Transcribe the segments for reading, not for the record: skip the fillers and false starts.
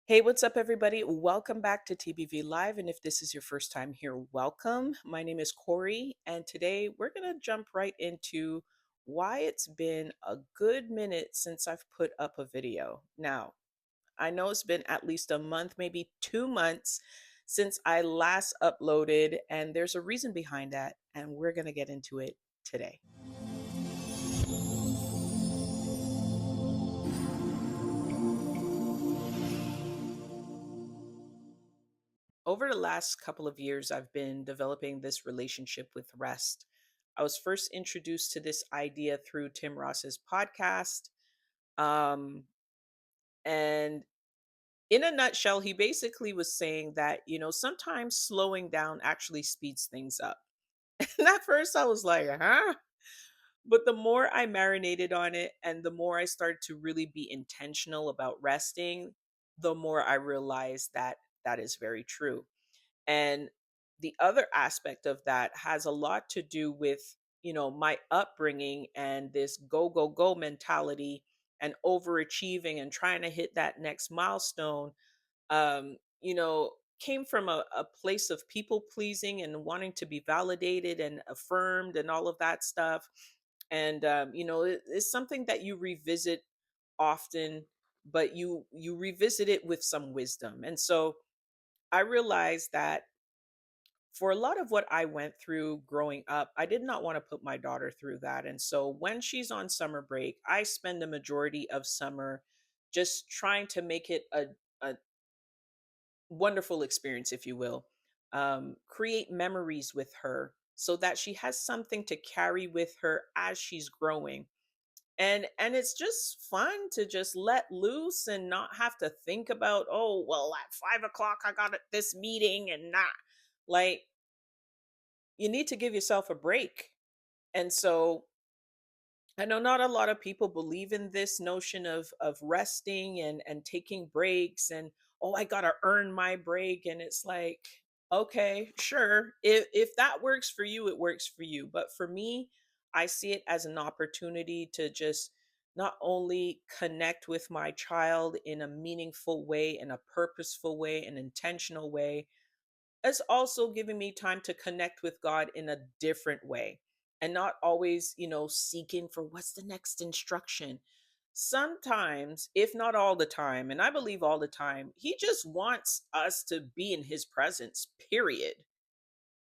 Hey, what's up, everybody? Welcome back to TBV Live. And if this is your first time here, welcome. My name is Corey, and today we're going to jump right into why it's been a good minute since I've put up a video. Now, I know it's been at least a month, maybe 2 months since I last uploaded, and there's a reason behind that, and we're going to get into it today. Over the last couple of years, I've been developing this relationship with rest. I was first introduced to this idea through Tim Ross's podcast. Um, and in a nutshell, he basically was saying that, sometimes slowing down actually speeds things up. And at first, I was like, huh? But the more I marinated on it and the more I started to really be intentional about resting, the more I realized that that is very true. And the other aspect of that has a lot to do with, my upbringing and this go, go, go mentality and overachieving and trying to hit that next milestone. Um, you know, came from a place of people pleasing and wanting to be validated and affirmed and all of that stuff. And, it's something that you revisit often, but you revisit it with some wisdom. And so I realized that for a lot of what I went through growing up, I did not want to put my daughter through that. And so when she's on summer break, I spend the majority of summer just trying to make it a wonderful experience, if you will. Create memories with her so that she has something to carry with her as she's growing. And it's just fun to just let loose and not have to think about, oh, well, at 5 o'clock I got this meeting and not like you need to give yourself a break. And so I know not a lot of people believe in this notion of resting and taking breaks and oh, I got to earn my break. And it's like, okay, sure. If that works for you, it works for you. But for me, I see it as an opportunity to just not only connect with my child in a meaningful way, in a purposeful way, an intentional way, it's also giving me time to connect with God in a different way and not always, seeking for what's the next instruction. Sometimes, if not all the time, and I believe all the time, He just wants us to be in His presence, period.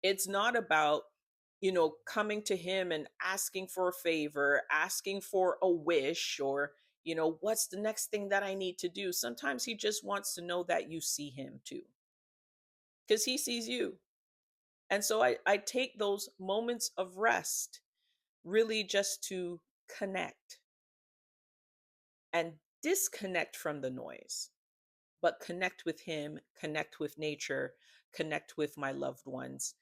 It's not about, coming to Him and asking for a favor, asking for a wish, or, what's the next thing that I need to do. Sometimes He just wants to know that you see Him too, because He sees you. And so I take those moments of rest really just to connect and disconnect from the noise, but connect with Him, connect with nature, connect with my loved ones.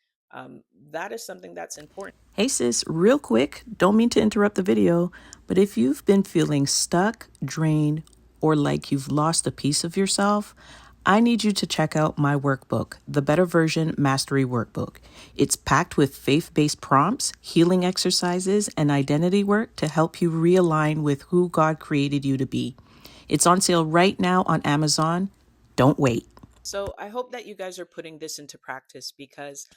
That is something that's important. Hey sis, real quick, don't mean to interrupt the video, but if you've been feeling stuck, drained, or like you've lost a piece of yourself, I need you to check out my workbook, the Better Version Mastery Workbook. It's packed with faith based prompts, healing exercises, and identity work to help you realign with who God created you to be. It's on sale right now on Amazon. Don't wait. So I hope that you guys are putting this into practice because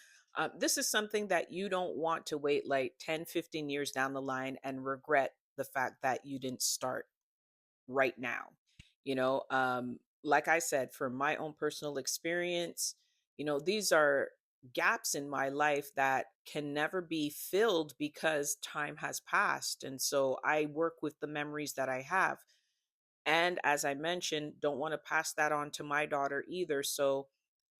this is something that you don't want to wait like 10, 15 years down the line and regret the fact that you didn't start right now. Like I said, from my own personal experience, these are gaps in my life that can never be filled because time has passed. And so I work with the memories that I have. And as I mentioned, don't want to pass that on to my daughter either. So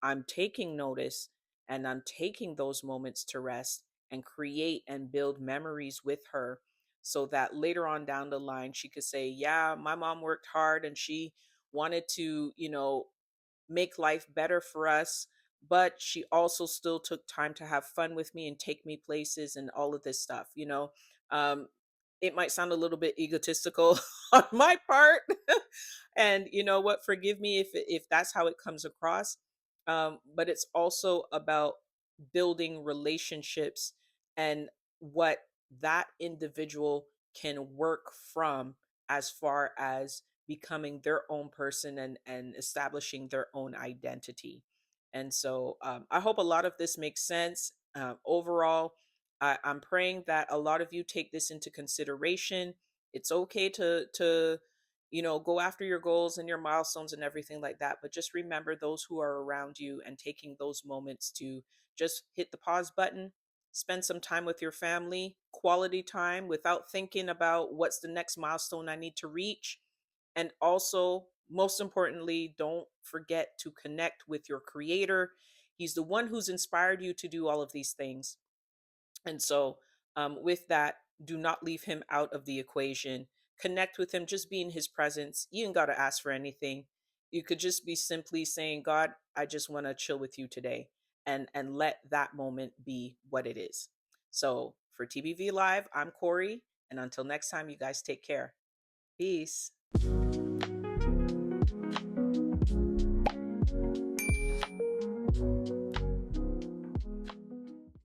I'm taking notice and I'm taking those moments to rest and create and build memories with her so that later on down the line, she could say, yeah, my mom worked hard and she wanted to, make life better for us. But she also still took time to have fun with me and take me places and all of this stuff. Um, it might sound a little bit egotistical on my part. And you know what? Forgive me if that's how it comes across. But it's also about building relationships and what that individual can work from as far as becoming their own person and establishing their own identity. And so I hope a lot of this makes sense. Overall, I'm praying that a lot of you take this into consideration. It's okay to go after your goals and your milestones and everything like that, but just remember those who are around you and taking those moments to just hit the pause button, spend some time with your family, quality time without thinking about what's the next milestone I need to reach. And also, most importantly, don't forget to connect with your creator. He's the one who's inspired you to do all of these things. And so, with that, do not leave him out of the equation. Connect with him, just be in his presence. You ain't got to ask for anything. You could just be simply saying, God, I just want to chill with you today. And let that moment be what it is. So for TBV Live, I'm Corey. And until next time, you guys take care. Peace.